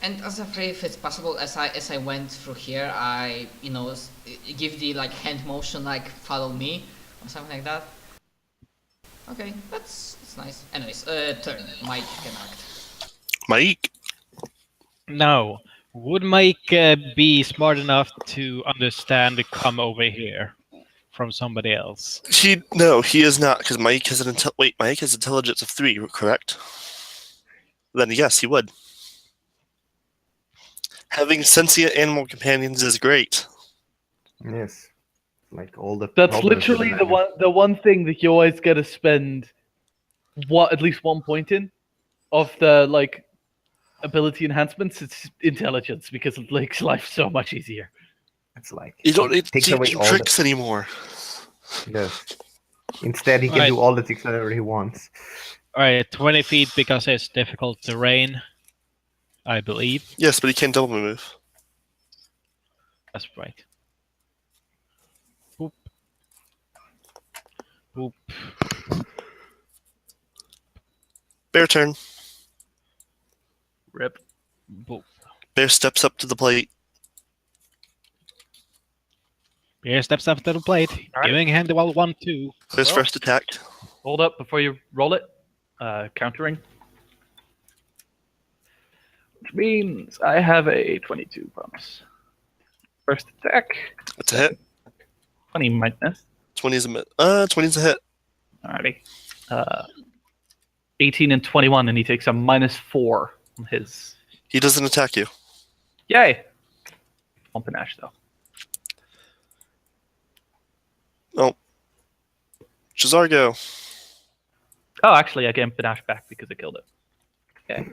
And as if it's possible, as I went through here, I give the like hand motion, like follow me or something like that. Okay, that's nice. Anyways, turn. Mike can act. Mike? Now, would Mike be smart enough to understand to come over here from somebody else? No, he is not, because Mike has Mike has intelligence of 3, correct? Then yes, he would. Having sentient animal companions is great. Yes. Like all the. That's literally the one thing that you always get to spend at least 1 point in of the like ability enhancements. It's intelligence, because it makes life so much easier. It's like You don't need to takes teach away him all tricks anymore. Yes. Instead, he can do all the things whenever he wants. Alright, 20 feet because it's difficult terrain, I believe. Yes, but he can't double move. That's right. Boop. Boop. Bear turn. Rip. Boop. Bear steps up to the plate. Bear steps up to the plate, Alright. giving hand the 1-2. Clears Well. first attack. Hold up before you roll it. Countering. Which means I have a 22 promise. First attack. That's a hit. 20 might miss. 20's a hit. Alrighty. 18 and 21, and he takes a -4 on his. He doesn't attack you. Yay! One panache, though. Oh. Shazargo. Oh, actually, I get panache back because I killed it. Okay.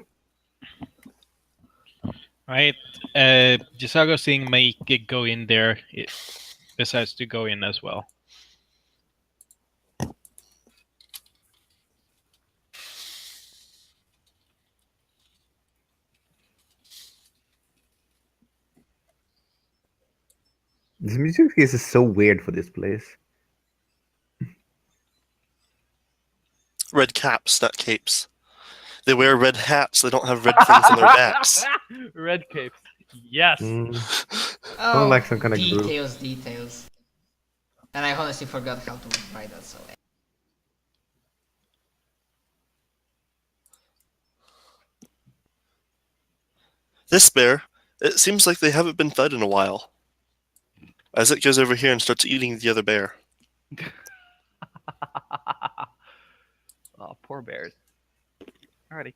Right. Gisago seeing Mike go in there, it decides to go in as well. This music is so weird for this place. Red caps, not capes. They wear red hats. They don't have red things on their backs. Red capes. Yes. Oh, like some kind of group. details. And I honestly forgot how to write that, so. This bear, it seems like they haven't been fed in a while. As it goes over here and starts eating the other bear. Oh, poor bears. Alrighty.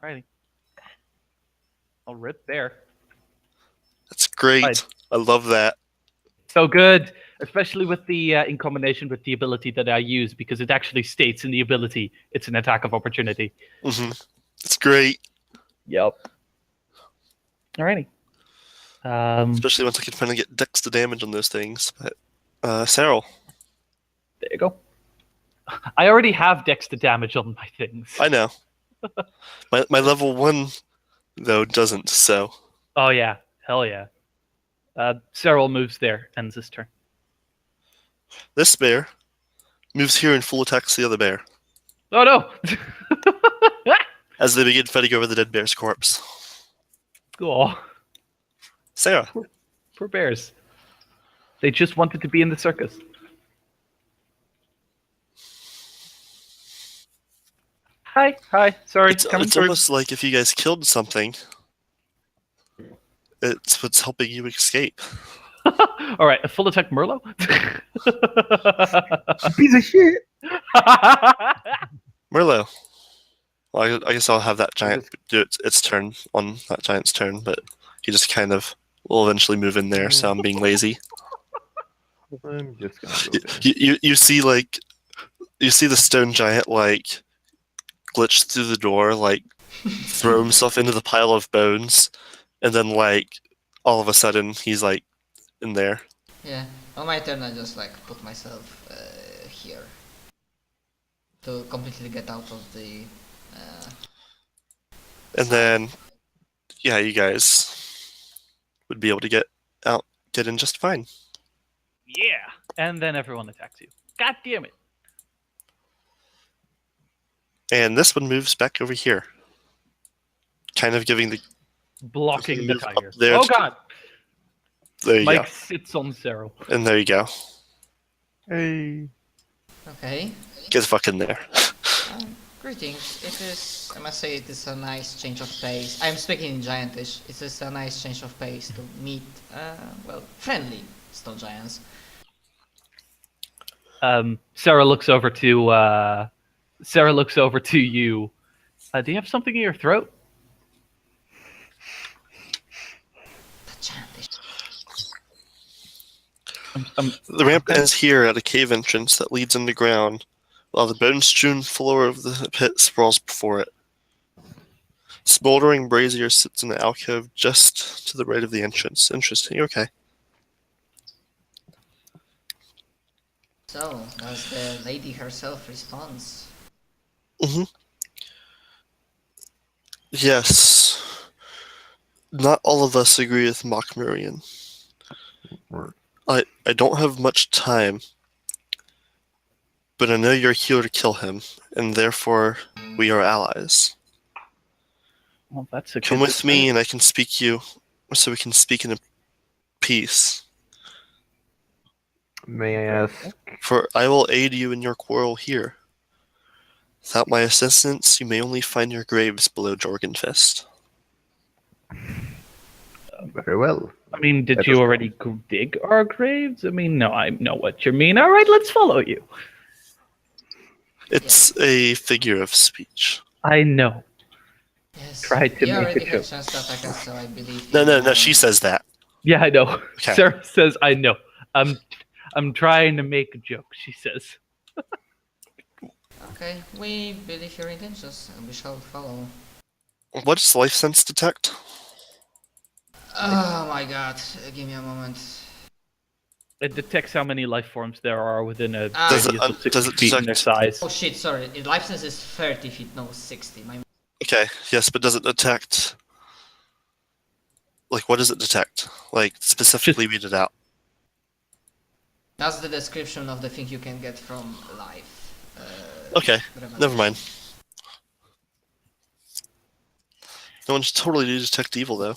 Alrighty. I'll rip there. That's great. Right. I love that. So good, especially with the in combination with the ability that I use, because it actually states in the ability it's an attack of opportunity. Mm-hmm. It's great. Yep. Alrighty. Especially once I can finally get dex to damage on those things. But Cyril. There you go. I already have dex to damage on my things. I know. my level 1 though doesn't, so. Oh yeah, hell yeah. Cyril moves there, ends his turn. This bear moves here and full attacks the other bear. Oh no! As they begin fighting over the dead bear's corpse. Oh, Sarah. poor bears. They just wanted to be in the circus. Hi. Sorry, It's coming through. almost like if you guys killed something, it's what's helping you escape. All right, a full attack Merlot. Piece of shit. Merlot. Well, I guess I'll have that giant do its turn on that giant's turn, but he just kind of will eventually move in there, so I'm being lazy. I'm just gonna go You see the stone giant like glitch through the door, like throw himself into the pile of bones, and then like all of a sudden he's like in there. Yeah, on my turn I just like put myself here to completely get out of the. And then, yeah, you guys would be able to get in just fine. Yeah. and then everyone attacks you. God damn it! And this one moves back over here. Kind of giving the Blocking the move up tiger. there Oh to- god! there you Mike go. sits on Cyril. And there you go. Hey. Okay. Get the fuck in there. Greetings. It is, I must say, it is a nice change of pace. I'm speaking in Giantish. It is a nice change of pace to meet, well, friendly stone giants. Sarah looks over to you. Do you have something in your throat? Giantish. The ramp ends here at a cave entrance that leads underground, while the bone-strewn floor of the pit sprawls before it. Smoldering brazier sits in the alcove just to the right of the entrance. Interesting, okay. So, as the lady herself responds. Yes. Not all of us agree with Mockmurian. I don't have much time, but I know you're here to kill him, and therefore we are allies. Well, that's a Come good with me, and I can speak you, so we can speak in peace. May I ask? For I will aid you in your quarrel here. Without my assistance, you may only find your graves below Jorgenfest. Very well. I mean, did That you doesn't- already dig our graves? I mean, no, I know what you mean. All right, let's follow you. It's a figure of speech. I know. Yes. Tried to you make already a had joke. chance to attack us, so I believe. No, she says that. Yeah, I know. Okay. Sarah says, I know. I'm trying to make a joke, she says. Okay, we believe your intentions, and we shall follow. What does life sense detect? Oh my god, give me a moment. It detects how many life forms there are within a Does it- radius of 60 does it feet in their detect- size. Oh shit, sorry, life sense is 30 feet, no 60. Okay, yes, but does it detect... Like, what does it detect? Like, specifically read it out. That's the description of the thing you can get from life. Okay, Revelation. never mind. No one's totally do detect evil, though.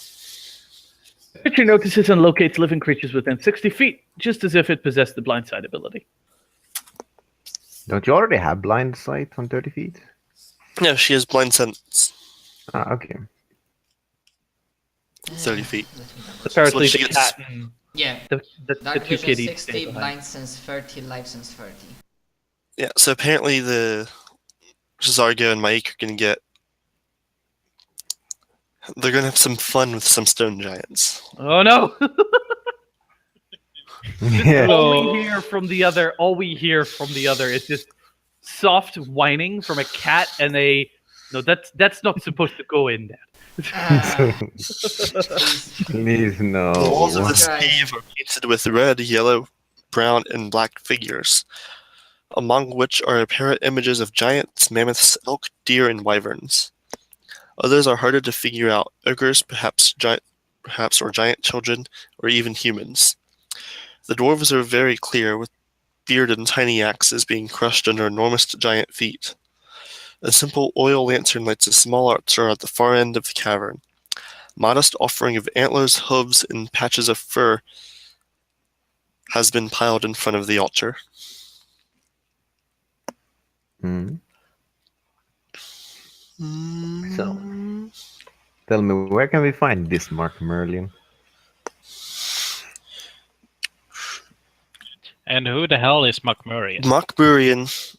Creature notices and locates living creatures within 60 feet, just as if it possessed the blindside ability. Don't you already have blind sight on 30 feet? Yeah, she has blind sense. Ah, okay. 30 feet. Let me double check. Apparently, she the gets- cat and Yeah, the Dark two Vision kitties 60, stay behind. Blind Sense 30, Life Sense 30. Yeah, so apparently the Zargo and Mike are gonna get... They're gonna have some fun with some stone giants. Oh no! Yeah. all we hear from the other is just soft whining from a cat and no, that's not supposed to go in there. Please. Please, no. The walls of this Christ. cave are painted with red, yellow, brown, and black figures, among which are apparent images of giants, mammoths, elk, deer, and wyverns. Others are harder to figure out: ogres, perhaps or giant children, or even humans. The dwarves are very clear, with beard and tiny axes being crushed under enormous giant feet. A simple oil lantern lights a small altar at the far end of the cavern. Modest offering of antlers, hooves, and patches of fur has been piled in front of the altar. Hmm. So, tell me, where can we find this Mark Merlin? And who the hell is McMurray? Mockburian,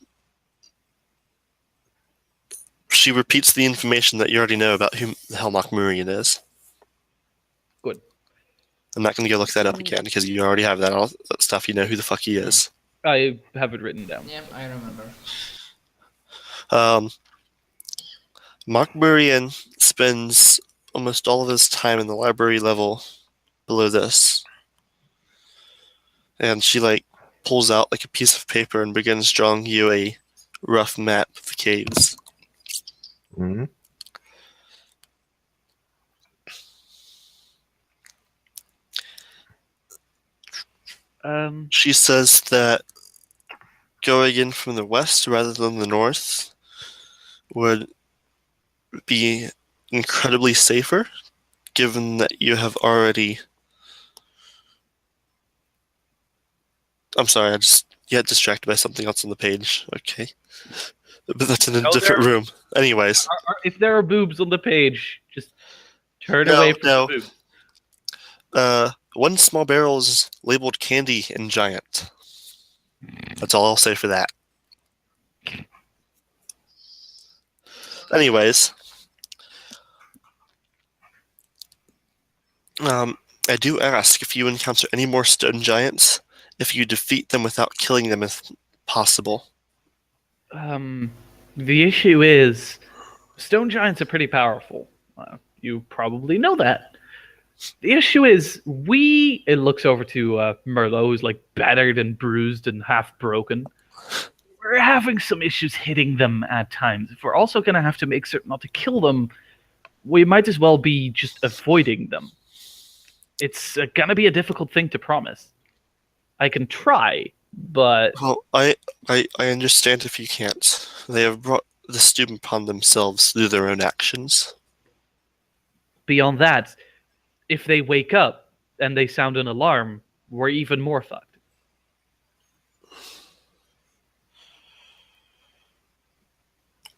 she repeats the information that you already know about who the hell Mockmurian is. Good. I'm not going to go look that up again because you already have all that stuff. You know who the fuck he is. I have it written down. Yeah, I remember. Mockburian spends almost all of his time in the library level below this. And she pulls out a piece of paper and begins drawing you a rough map of the caves. Hmm. She says that going in from the west rather than the north would be incredibly safer, given that you have already. I'm sorry, I just get distracted by something else on the page. Okay. But that's in a Oh, different room. Anyways. If there are boobs on the page, just turn No, away from no. the boobs. One small barrel is labeled candy and giant. That's all I'll say for that. Anyways. I do ask if you encounter any more stone giants, if you defeat them without killing them if possible. The issue is, stone giants are pretty powerful. You probably know that. The issue is, it looks over to Merlot, who's like battered and bruised and half broken. We're having some issues hitting them at times. If we're also going to have to make certain not to kill them, we might as well be just avoiding them. It's going to be a difficult thing to promise. I can try, but... Well, I understand if you can't. They have brought this doom upon themselves through their own actions. Beyond that, if they wake up and they sound an alarm, we're even more fucked.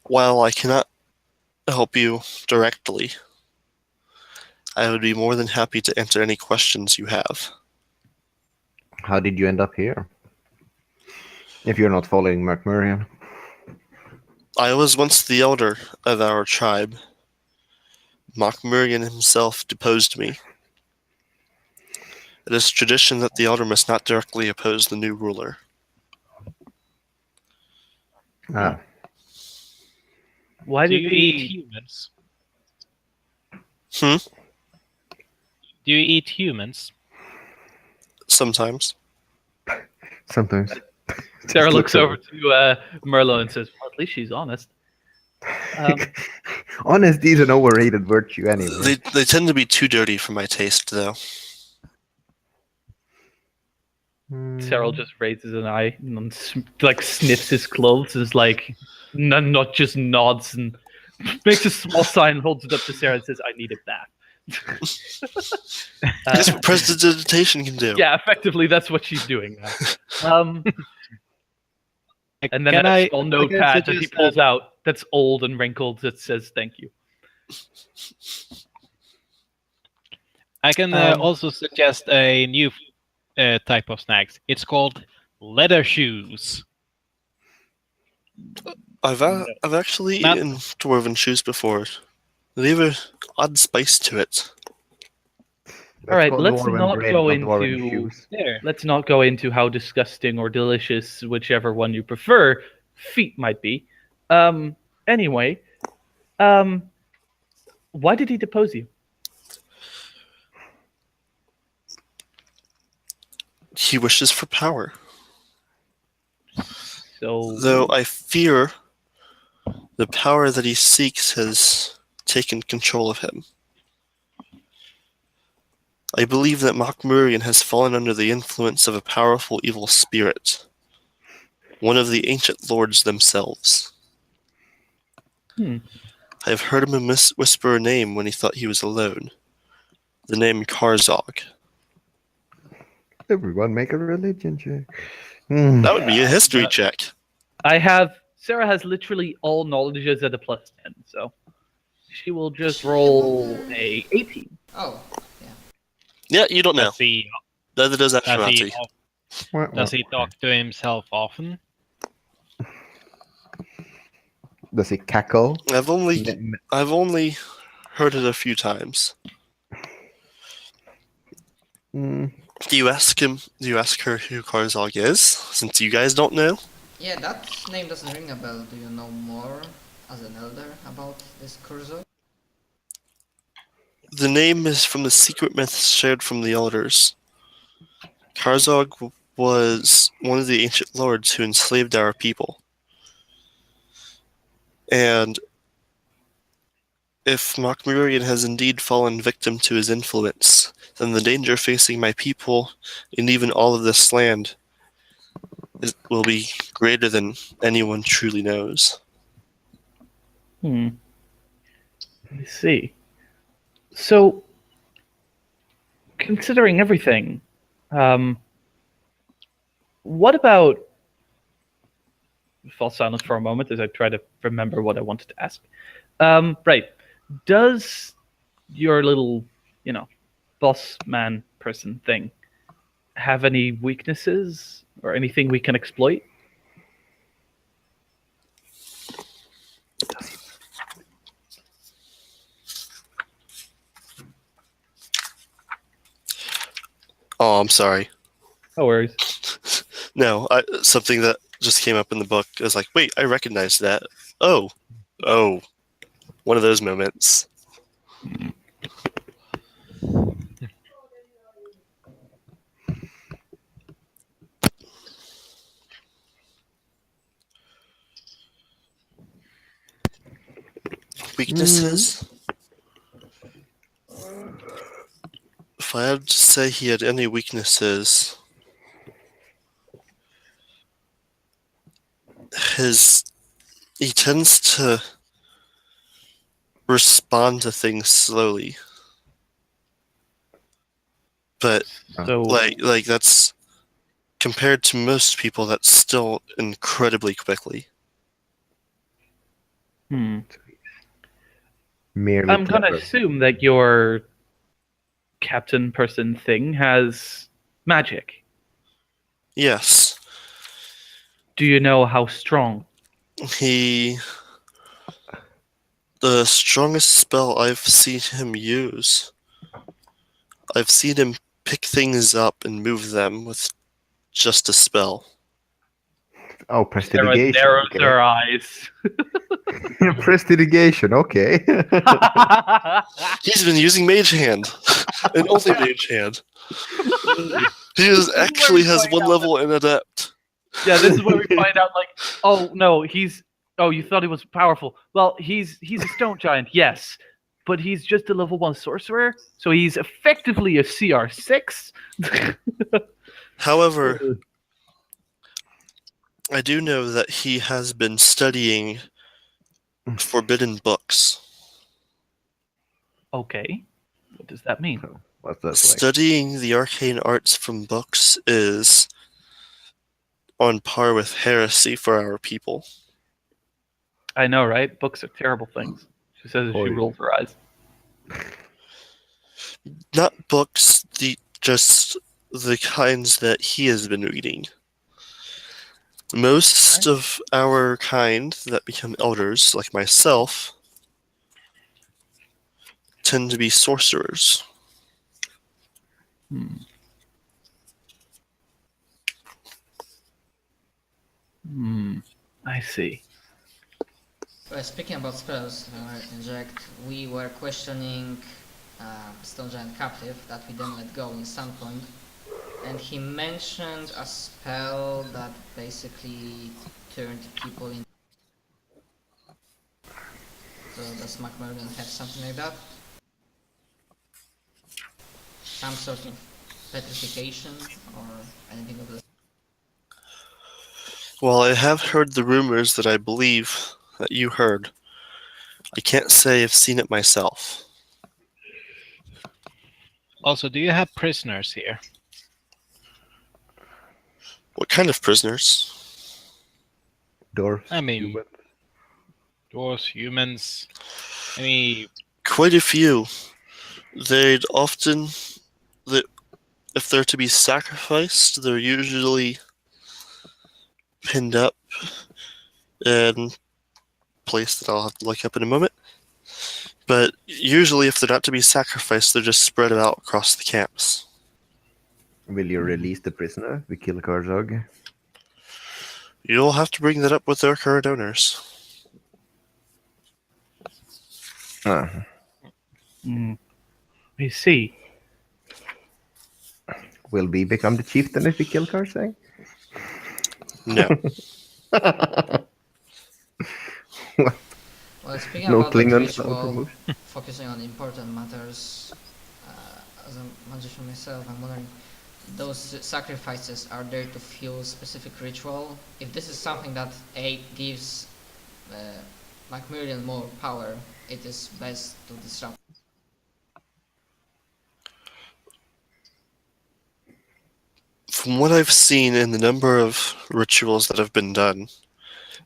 While I cannot help you directly, I would be more than happy to answer any questions you have. How did you end up here? If you're not following Mercmurian. I was once the elder of our tribe. Murian himself deposed me. It is tradition that the elder must not directly oppose the new ruler. Ah. Why Do did you he... eat humans? Hmm? Do you eat humans? Sometimes. Sometimes. Sarah Just looks over to Merlot and says, well, at least she's honest. Honesty is an overrated virtue anyway. They tend to be too dirty for my taste, though. Cyril just raises an eye and sniffs his clothes and is like, not just nods and makes a small sign, holds it up to Sarah and says, I need a bath. That's what prestidigitation can do. Yeah, effectively, that's what she's doing now. And then a small notepad that he pulls out that's old and wrinkled that says thank you. I can also suggest a new type of snacks. It's called leather shoes. I've actually eaten dwarven shoes before. They have an odd spice to it. All right, let's dwarven not bread, go not dwarven into shoes. let's not go into how disgusting or delicious, whichever one you prefer, feet might be. Anyway, why did he depose you? He wishes for power. So, Though I fear the power that he seeks has taken control of him. I believe that Murian has fallen under the influence of a powerful evil spirit, one of the ancient lords themselves. I have heard him whisper a name when he thought he was alone. The name Karzog. Everyone make a religion check. That would be a history check. Sarah has literally all knowledges at a +10, so she will just roll a 18. Oh, Yeah, you don't know. Does he, Neither does does Ashranti. he talk to himself often? Does he cackle? I've only heard it a few times. Do you ask her who Karzog is, since you guys don't know? yeah, that name doesn't ring a bell. Do you know more as an elder about this Kurzo? The name is from the secret myths shared from the elders. Karzog was one of the ancient lords who enslaved our people. And If Mokmurian has indeed fallen victim to his influence, then the danger facing my people and even all of this land will be greater than anyone truly knows. I see. So, considering everything, what about... Fall silent for a moment as I try to remember what I wanted to ask. Right. Does your little, boss man person thing have any weaknesses or anything we can exploit? Oh, I'm sorry. No worries. No, something that just came up in the book. I was like, wait, I recognize that. Oh, one of those moments. Weaknesses? If I had to say he had any weaknesses, he tends to respond to things slowly. But So, like that's compared to most people, that's still incredibly quickly. Merely I'm going to clever. assume that your captain person thing has magic. Yes, Do you know how strong? the strongest spell I've seen him use. I've seen him pick things up and move them with just a spell. Oh, prestidigitation. Narrows Okay. their eyes. Prestidigitation. Okay. He's been using Mage Hand, and only Mage Hand. He actually has one level in Adept. Yeah, this is where we find out, like, oh no, you thought he was powerful. Well, he's a stone giant, yes, but he's just a level 1 sorcerer, so he's effectively a CR6. However, I do know that he has been studying forbidden books. Okay, what does that mean? What's that like? Studying the arcane arts from books is on par with heresy for our people. I know, right? Books are terrible things. She says as she rolls her eyes. Not books, just the kinds that he has been reading. Most of our kind that become elders, like myself, tend to be sorcerers. I see. Speaking about spells, inject, we were questioning Stone Giant Captive that we then let go in some point, and he mentioned a spell that basically turned people into... So does Macmillan have something like that? Some sort of petrification or anything of this? Well, I have heard the rumors that I believe that you heard. I can't say I've seen it myself. Also, do you have prisoners here? What kind of prisoners? Dwarves. I mean, humans. dwarves, humans, any... Quite a few. They'd often... If they're to be sacrificed, they're usually pinned up and place that I'll have to look up in a moment. But usually if they're not to be sacrificed, they're just spread out across the camps. Will you release the prisoner? We kill Karzog. You'll have to bring that up with their current owners. I see. Will we become the chieftain if we kill Karzog? No. Well, Speaking No about that Klingon ritual, promotion. focusing on important matters, as a magician myself, I'm wondering, those sacrifices, are there to fuel specific ritual? If this is something that gives Macmillan more power, it is best to disrupt. From what I've seen in the number of rituals that have been done,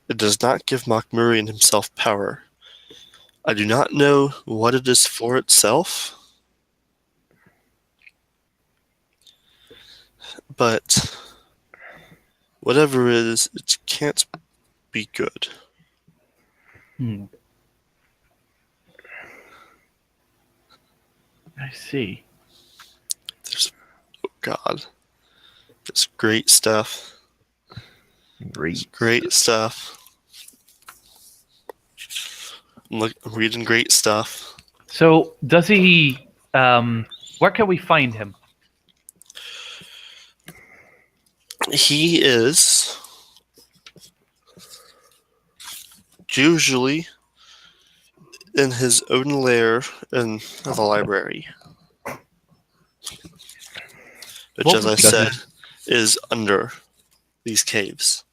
it does not give Mokmurian himself power. I do not know what it is for itself, but whatever it is, it can't be good. I see. There's, oh God, there's great stuff. Great. Great stuff. I'm reading great stuff. So, does he? Where can we find him? He is usually in his own lair in the library, which, What as I would be- said, is under these caves.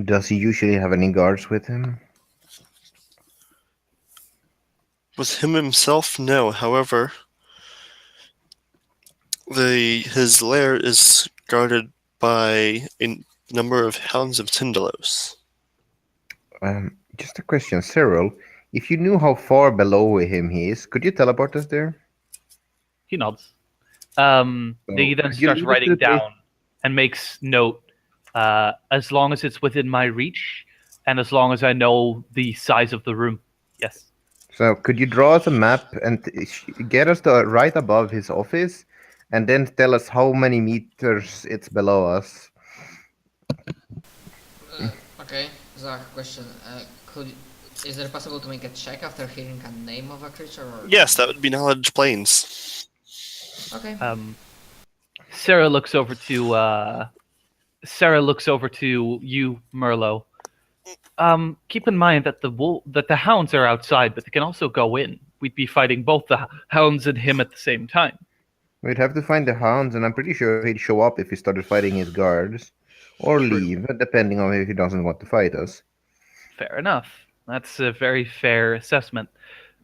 Does he usually have any guards with him? With him himself, no. However, his lair is guarded by a number of hounds of Tindalos. Just a question, Cyril. If you knew how far below him he is, could you teleport us there? He nods. He then could you starts lead us to writing the place- down and makes note. As long as it's within my reach, and as long as I know the size of the room. Yes. So could you draw us a map and get us to right above his office, and then tell us how many meters it's below us? Okay, Zach, question. Is it possible to make a check after hearing a name of a creature? Or... Yes, that would be Knowledge Planes. Okay. Sarah looks over to you, Merlot. Keep in mind that the hounds are outside, but they can also go in. We'd be fighting both the hounds and him at the same time. We'd have to find the hounds, and I'm pretty sure he'd show up if he started fighting his guards, or leave, depending on if he doesn't want to fight us. Fair enough. That's a very fair assessment.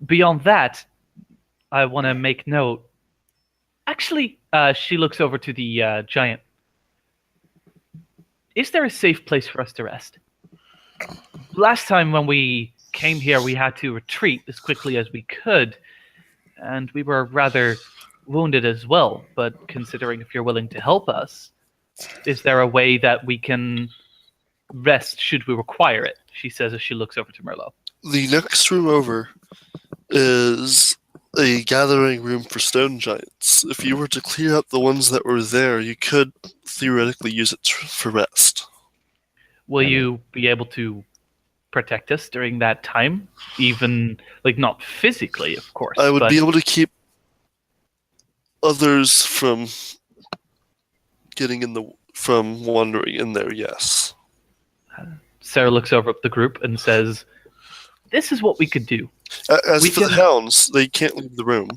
Beyond that, I want to make note. Actually, she looks over to the giant. Is there a safe place for us to rest? Last time when we came here, we had to retreat as quickly as we could, and we were rather wounded as well. But considering if you're willing to help us, is there a way that we can rest should we require it? She says as she looks over to Merlot. The next room over is a gathering room for stone giants. If you were to clear up the ones that were there, you could theoretically use it for rest. Will you be able to protect us during that time? Even, like, not physically, of course. I would but be able to keep others from from wandering in there, yes. Sarah looks over at the group and says, "This is what we could do." As We for the can- hounds, they can't leave the room.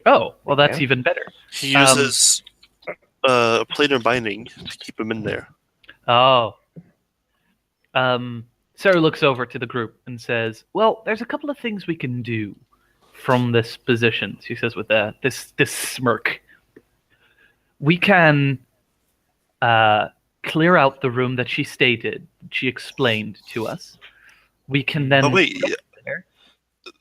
Oh, well, that's Yeah. even better. He uses planar binding to keep them in there. Oh. Sarah looks over to the group and says, "Well, there's a couple of things we can do from this position." She says with this smirk. We can clear out the room that she explained to us. We can then... Oh, wait. there.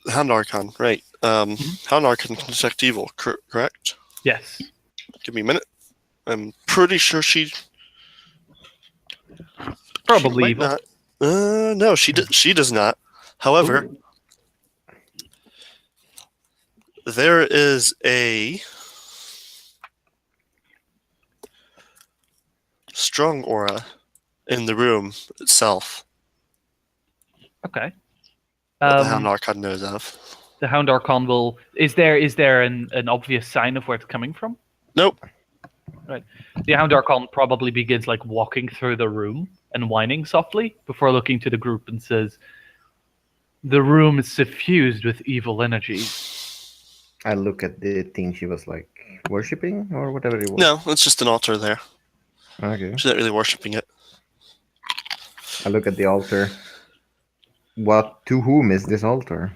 Hound Archon, right. Hound Archon can detect evil, correct? Yes. Give me a minute. I'm pretty sure she Probably might evil. not. No, she does not. However, there is a strong aura in the room itself Okay. that the Hound Archon knows of. The Hound Archon will... Is there an obvious sign of where it's coming from? Nope. Right. The Hound Archon probably begins like walking through the room and whining softly before looking to the group and says, The room is suffused with evil energy. I look at the thing she was like worshipping or whatever it was. No, it's just an altar there. Okay. She's not really worshipping it. I look at the altar. What to whom is this altar?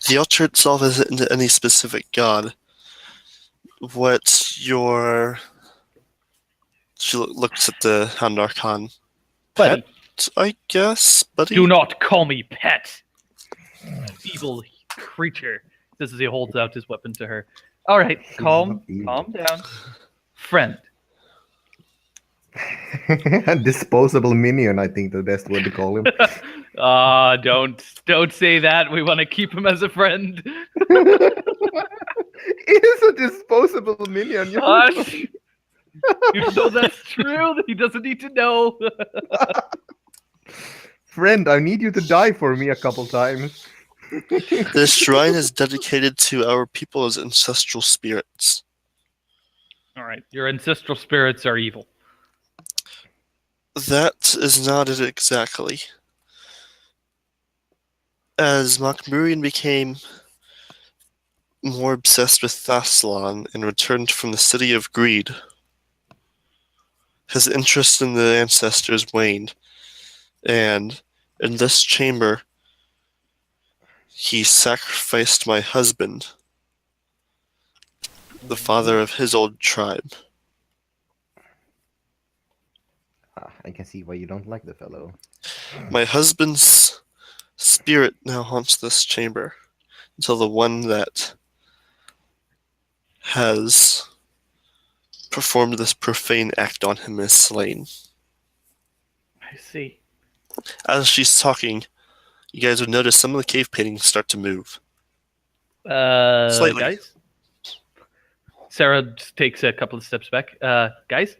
The altar itself isn't any specific god. What your... She looks at the Hound Archon. Buddy, I guess, buddy? do not call me pet. Evil creature. This is he holds out his weapon to her. All right, calm down. Friend. Disposable minion, I think the best word to call him. Don't say that. We want to keep him as a friend. He's a disposable minion. Hush. You know that's true. He doesn't need to know. Friend, I need you to die for me a couple times. This shrine is dedicated to our people's ancestral spirits. All right, your ancestral spirits are evil. That is not it exactly. As Makmurian became more obsessed with Thassalon and returned from the city of greed, his interest in the ancestors waned, and in this chamber, he sacrificed my husband, the father of his old tribe. I can see why you don't like the fellow. My husband's spirit now haunts this chamber until the one that has performed this profane act on him is slain. I see. As she's talking, you guys would notice some of the cave paintings start to move. Slightly. Guys? Sarah takes a couple of steps back. Guys,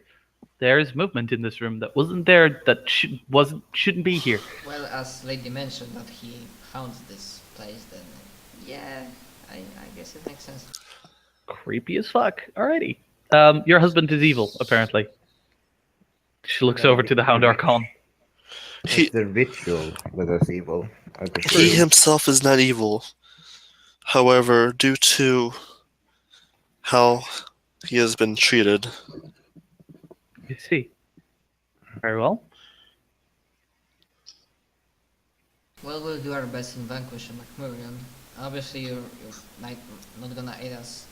there's movement in this room that wasn't there, that shouldn't be here. Well, as Lady mentioned that he found this place, then yeah, I guess it makes sense. Creepy as fuck. Alrighty. Your husband is evil, apparently. She looks over to the Hound Archon. It's the ritual that is evil. I He presume. himself is not evil. However, due to how he has been treated, You see. Very well. Well, we'll do our best in vanquishing Macmurian. Obviously, you're not gonna aid us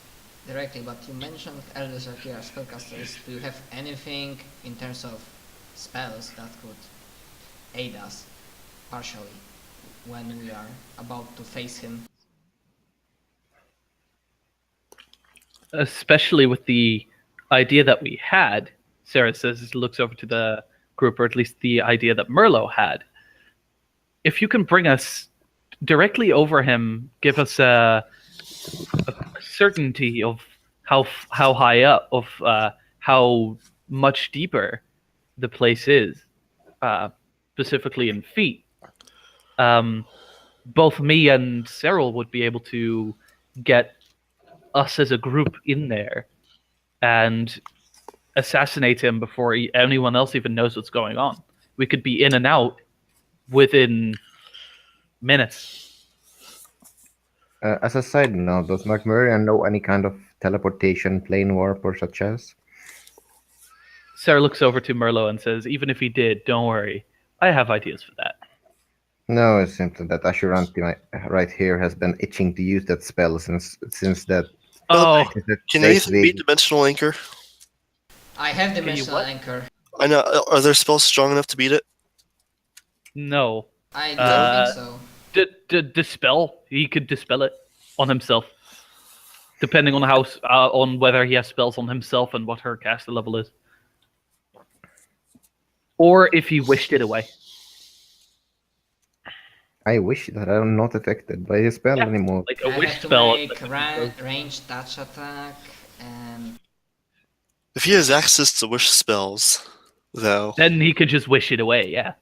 directly, but you mentioned elders are here as spellcasters. Do you have anything in terms of spells that could aid us partially when we are about to face him? Especially with the idea that we had, Sarah says, looks over to the group, or at least the idea that Merlot had. If you can bring us directly over him, give us a certainty of how high up, of how much deeper the place is, specifically in feet. Both me and Cyril would be able to get us as a group in there and assassinate him before anyone else even knows what's going on. We could be in and out within minutes. As a side note, does Macmurian know any kind of teleportation, plane warp, or such as? Sarah looks over to Merlot and says, even if he did, don't worry. I have ideas for that. No, it's simply that Ashuranti right here has been itching to use that spell since that. Oh, can anything beat Dimensional Anchor? I have you Dimensional what? Anchor. I know. Are there spells strong enough to beat it? no. I don't think so. Dispel. He could dispel it on himself. Depending on how, on whether he has spells on himself and what her caster level is. Or if he wished it away. I wish that I'm not affected by his spell Yeah. anymore. Like I a wish have to spell. make ranged touch attack, and If he has access to wish spells, though. Then he could just wish it away, yeah.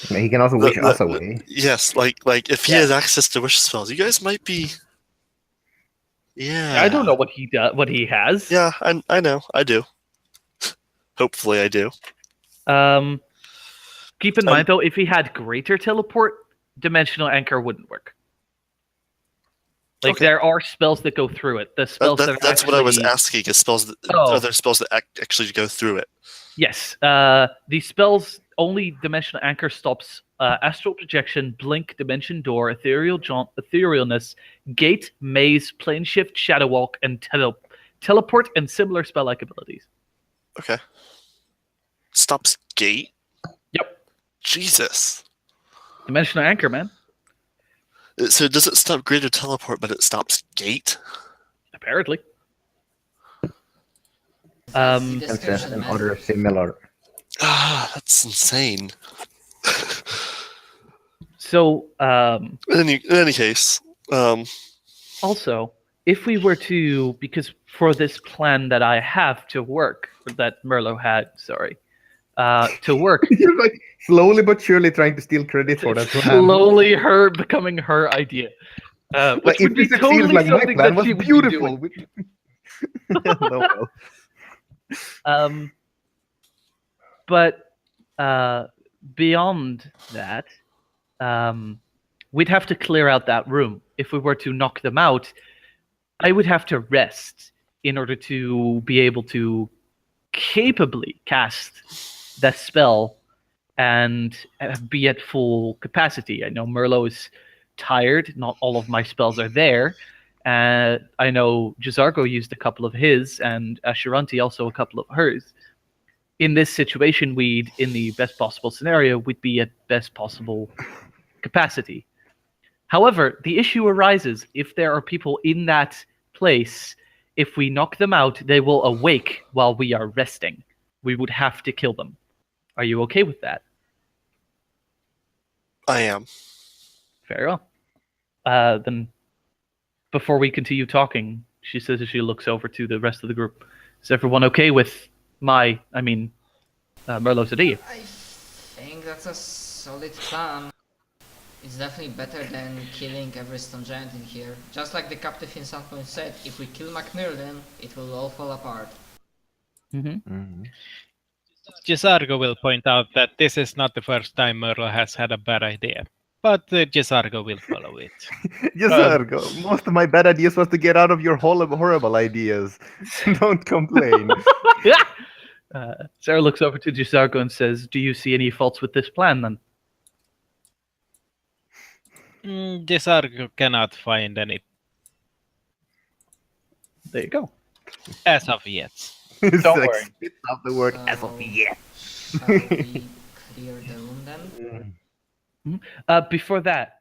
He can also wish us away. Yes, like if he Yeah. has access to wish spells, you guys might be. Yeah. I don't know what he does, what he has. Yeah, I know. I do. Hopefully, I do. Keep in mind though, if he had greater teleport, dimensional anchor wouldn't work. Like Okay. there are spells that go through it. The spells that That's actually... what I was asking. Is spells that, Oh. are there spells that actually go through it? Yes. The spells only dimensional anchor stops astral projection, blink, dimension door, ethereal etherealness, gate, maze, plane shift, shadow walk, and teleport and similar spell-like abilities. Okay. Stops gate. Yep. Jesus. Dimensional anchor, man. So does it stop greater teleport, but it stops gate? Apparently. That's the And description, and man. other similar. Ah, that's insane. So, In any case, also, if we were to, because for this plan that I have to work, or that Merlot had, sorry, to work, You're like slowly but surely trying to steal credit for that plan. slowly her becoming her idea. Like, Which would if be it succeeds, totally like my something plan that was she would be beautiful. doing. No, well. But beyond that, we'd have to clear out that room. If we were to knock them out, I would have to rest in order to be able to capably cast that spell and be at full capacity. I know Merlot is tired. Not all of my spells are there. I know Jazargo used a couple of his, and Asheranti also a couple of hers. In this situation, in the best possible scenario, we'd be at best possible capacity. However, the issue arises if there are people in that place. If we knock them out, they will awake while we are resting. We would have to kill them. Are you okay with that? I am. Very well. Then, before we continue talking, she says as she looks over to the rest of the group, is everyone okay with Merlot's idea? I think that's a solid plan. It's definitely better than killing every stone giant in here. Just like the captive in Sandpoint said, if we kill Macmillan, it will all fall apart. Mhm. Jazargo will point out that this is not the first time Merlo has had a bad idea, but Jazargo will follow it. Jazargo, most of my bad ideas was to get out of your horrible ideas. Don't complain. Sarah looks over to Jazargo and says, do you see any faults with this plan then? Jazargo cannot find any There you go. as of yet. It's Don't like, worry. spit out the word So, as of yet. Shall we clear the room then? Before that,